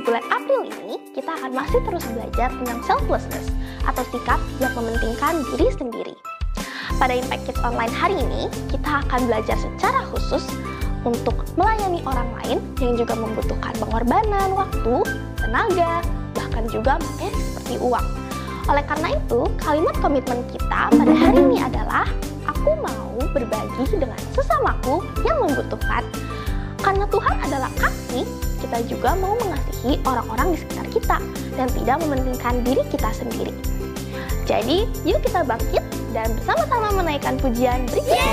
bulan April ini, kita akan masih terus belajar tentang selflessness atau sikap yang mementingkan diri sendiri. Pada Impact Kids Online hari ini, kita akan belajar secara khusus untuk melayani orang lain yang juga membutuhkan pengorbanan waktu, tenaga, bahkan juga materi seperti uang. Oleh karena itu, kalimat komitmen kita pada hari ini adalah, aku mau berbagi dengan sesamaku yang membutuhkan. Karena Tuhan adalah kasih, kita juga mau mengasihi orang-orang di sekitar kita dan tidak mementingkan diri kita sendiri. Jadi, yuk kita bangkit dan bersama-sama menaikkan pujian berikutnya.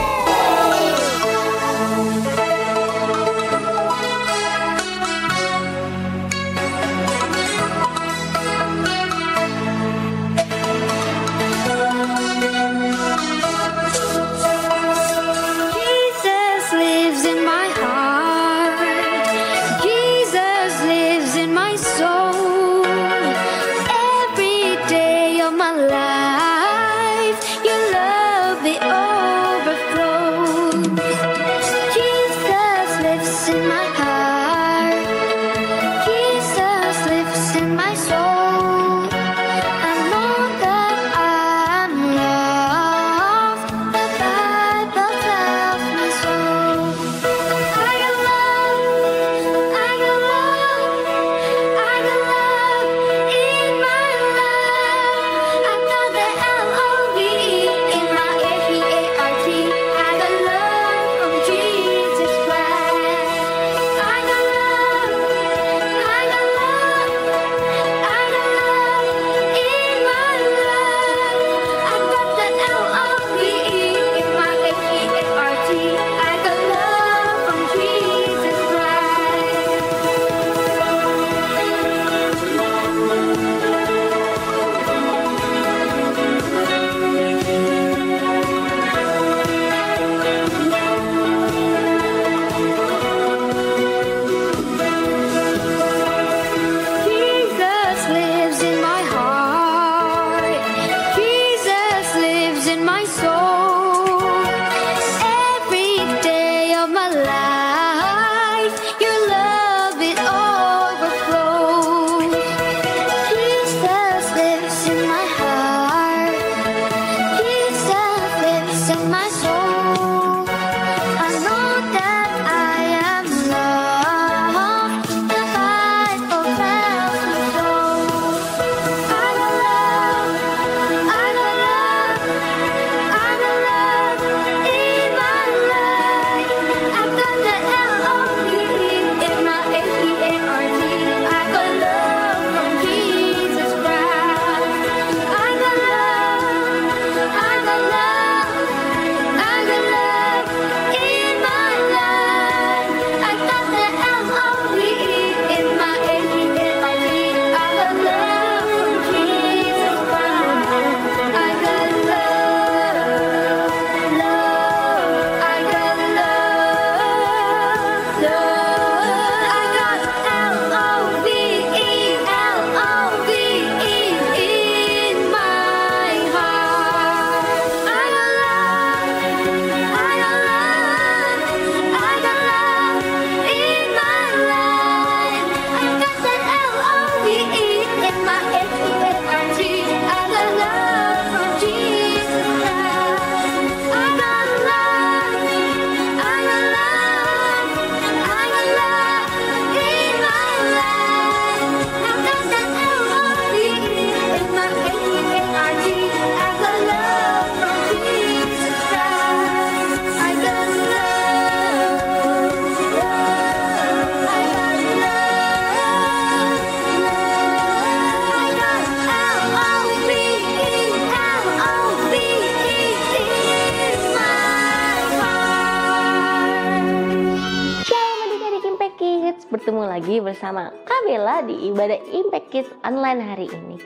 Bertemu lagi bersama Kak Bella di ibadah Impact Kids Online hari ini.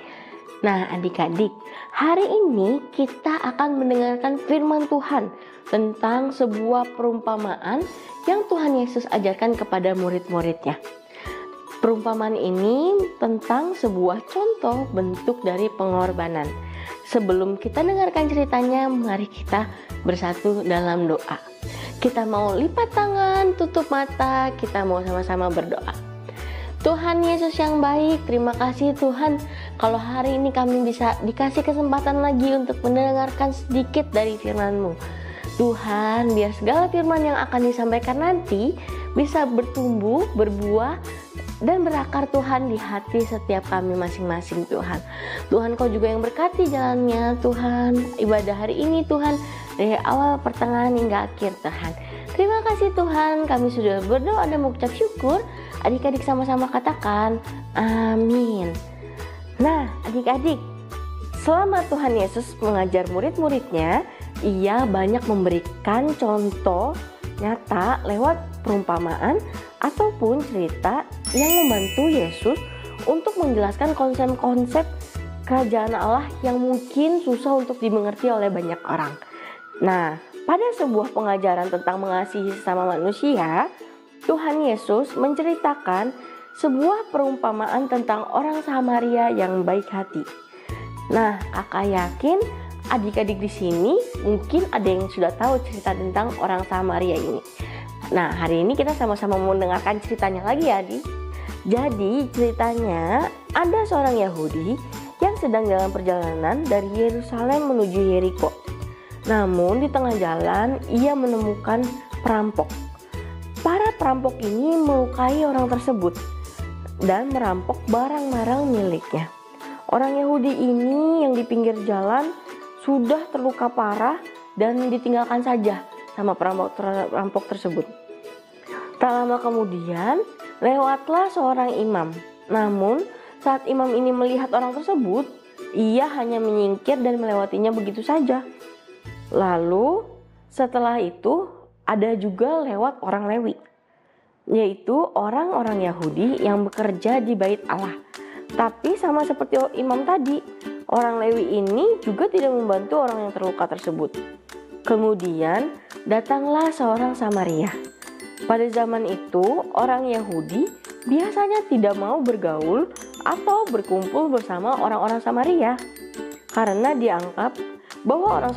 Nah adik-adik, hari ini kita akan mendengarkan firman Tuhan tentang sebuah perumpamaan yang Tuhan Yesus ajarkan kepada murid-muridnya. Perumpamaan ini tentang sebuah contoh bentuk dari pengorbanan. Sebelum kita dengarkan ceritanya, mari kita bersatu dalam doa. Kita mau lipat tangan, tutup mata, kita mau sama-sama berdoa. Tuhan Yesus yang baik, terima kasih Tuhan kalau hari ini kami bisa dikasih kesempatan lagi untuk mendengarkan sedikit dari firman-Mu. Tuhan, biar segala firman yang akan disampaikan nanti bisa bertumbuh, berbuah, dan berakar Tuhan di hati setiap kami masing-masing Tuhan. Tuhan, Kau juga yang berkati jalannya Tuhan, ibadah hari ini Tuhan, dari awal, pertengahan, hingga akhir Tuhan. Terima kasih Tuhan, kami sudah berdoa dan mengucap syukur. Adik-adik sama-sama katakan amin. Nah adik-adik, selama Tuhan Yesus mengajar murid-muridnya, Ia banyak memberikan contoh nyata lewat perumpamaan ataupun cerita yang membantu Yesus untuk menjelaskan konsep-konsep kerajaan Allah yang mungkin susah untuk dimengerti oleh banyak orang. Nah, pada sebuah pengajaran tentang mengasihi sesama manusia, Tuhan Yesus menceritakan sebuah perumpamaan tentang orang Samaria yang baik hati. Nah, kakak yakin adik-adik di sini mungkin ada yang sudah tahu cerita tentang orang Samaria ini. Nah, hari ini kita sama-sama mau mendengarkan ceritanya lagi ya, Adik. Jadi, ceritanya ada seorang Yahudi yang sedang dalam perjalanan dari Yerusalem menuju Yeriko. Namun di tengah jalan ia menemukan perampok. Para perampok ini melukai orang tersebut dan merampok barang-barang miliknya. Orang Yahudi ini yang di pinggir jalan sudah terluka parah dan ditinggalkan saja sama perampok tersebut. Tak lama kemudian lewatlah seorang imam. Namun saat imam ini melihat orang tersebut, ia hanya menyingkir dan melewatinya begitu saja. Lalu setelah itu ada juga lewat orang Lewi, yaitu orang-orang Yahudi yang bekerja di bait Allah. Tapi sama seperti imam tadi, orang Lewi ini juga tidak membantu orang yang terluka tersebut. Kemudian datanglah seorang Samaria. Pada zaman itu orang Yahudi biasanya tidak mau bergaul atau berkumpul bersama orang-orang Samaria karena dianggap bahwa orang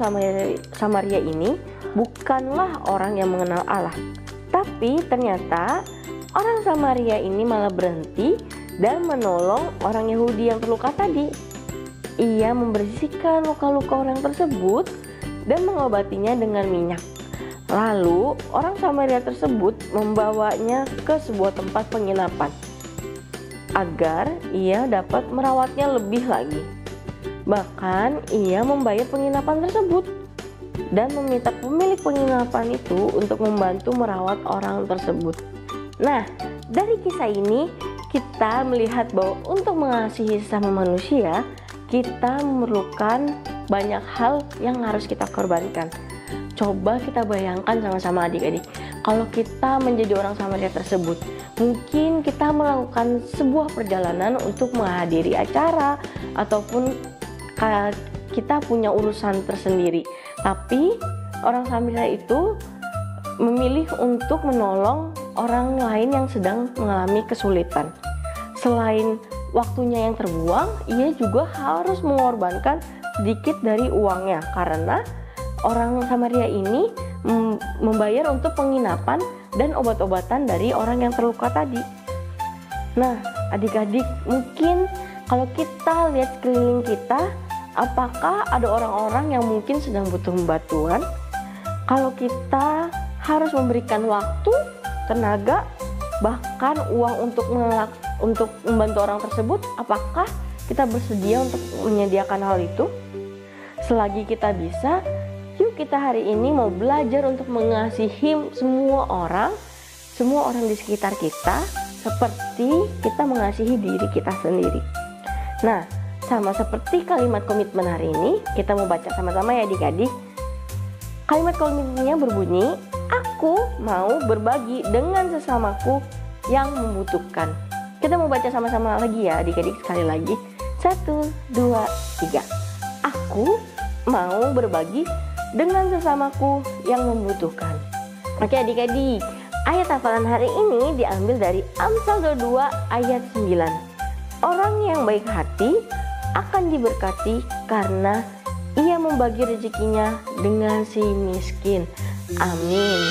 Samaria ini bukanlah orang yang mengenal Allah. Tapi ternyata orang Samaria ini malah berhenti dan menolong orang Yahudi yang terluka tadi. Ia membersihkan luka-luka orang tersebut dan mengobatinya dengan minyak. Lalu orang Samaria tersebut membawanya ke sebuah tempat penginapan agar ia dapat merawatnya lebih lagi. Bahkan ia membayar penginapan tersebut dan meminta pemilik penginapan itu untuk membantu merawat orang tersebut. Nah, dari kisah ini kita melihat bahwa untuk mengasihi sesama manusia, kita memerlukan banyak hal yang harus kita korbankan. Coba kita bayangkan sama-sama adik-adik, kalau kita menjadi orang Samaria tersebut, mungkin kita melakukan sebuah perjalanan untuk menghadiri acara ataupun kita punya urusan tersendiri. Tapi orang Samaria itu memilih untuk menolong orang lain yang sedang mengalami kesulitan. Selain waktunya yang terbuang, ia juga harus mengorbankan sedikit dari uangnya karena orang Samaria ini membayar untuk penginapan dan obat-obatan dari orang yang terluka tadi. Nah, adik-adik, mungkin kalau kita lihat sekeliling kita, apakah ada orang-orang yang mungkin sedang butuh bantuan? Kalau kita harus memberikan waktu, tenaga, bahkan uang untuk membantu orang tersebut, apakah kita bersedia untuk menyediakan hal itu? Selagi kita bisa, yuk kita hari ini mau belajar untuk mengasihi semua orang di sekitar kita seperti kita mengasihi diri kita sendiri. Nah, sama seperti kalimat komitmen hari ini, kita mau baca sama-sama ya adik-adik. Kalimat komitmennya berbunyi, aku mau berbagi dengan sesamaku yang membutuhkan. Kita mau baca sama-sama lagi ya adik-adik, sekali lagi. 1, 2, 3. Aku mau berbagi dengan sesamaku yang membutuhkan. Oke adik-adik, ayat hafalan hari ini diambil dari Amsal 22 ayat 9. Orang yang baik hati akan diberkati karena ia membagi rezekinya dengan si miskin. Amin.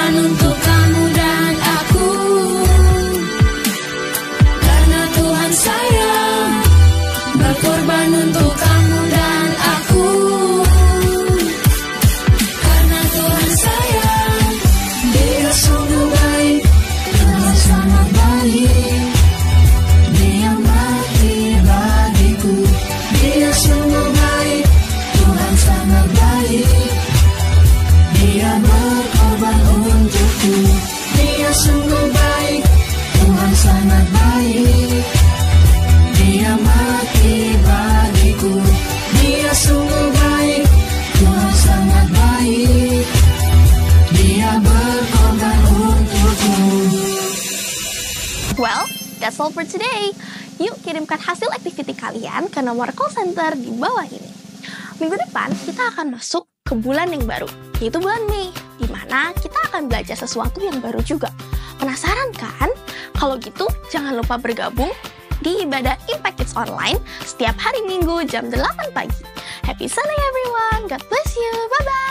berkorban untuk kamu dan aku. Karena Tuhan sayang, berkorban untuk kamu dan aku. Karena Tuhan sayang, Dia sungguh baik, Tuhan sangat baik. Dia mati bagiku, Dia sungguh baik, Tuhan sangat baik. Dia berkorban untukku, Dia sungguh baik, Tuhan sangat baik. Dia mati bagiku, Dia sungguh baik, Tuhan sangat baik. Dia berkorban untukku. Well, that's all for today. Yuk kirimkan hasil aktiviti kalian ke nomor call center di bawah ini. Minggu depan kita akan masuk ke bulan yang baru, yaitu bulan Mei, di mana kita akan belajar sesuatu yang baru juga. Penasaran kan? Kalau gitu, jangan lupa bergabung di ibadah Impact Kids Online setiap hari Minggu jam 8 pagi. Happy Sunday everyone! God bless you! Bye-bye!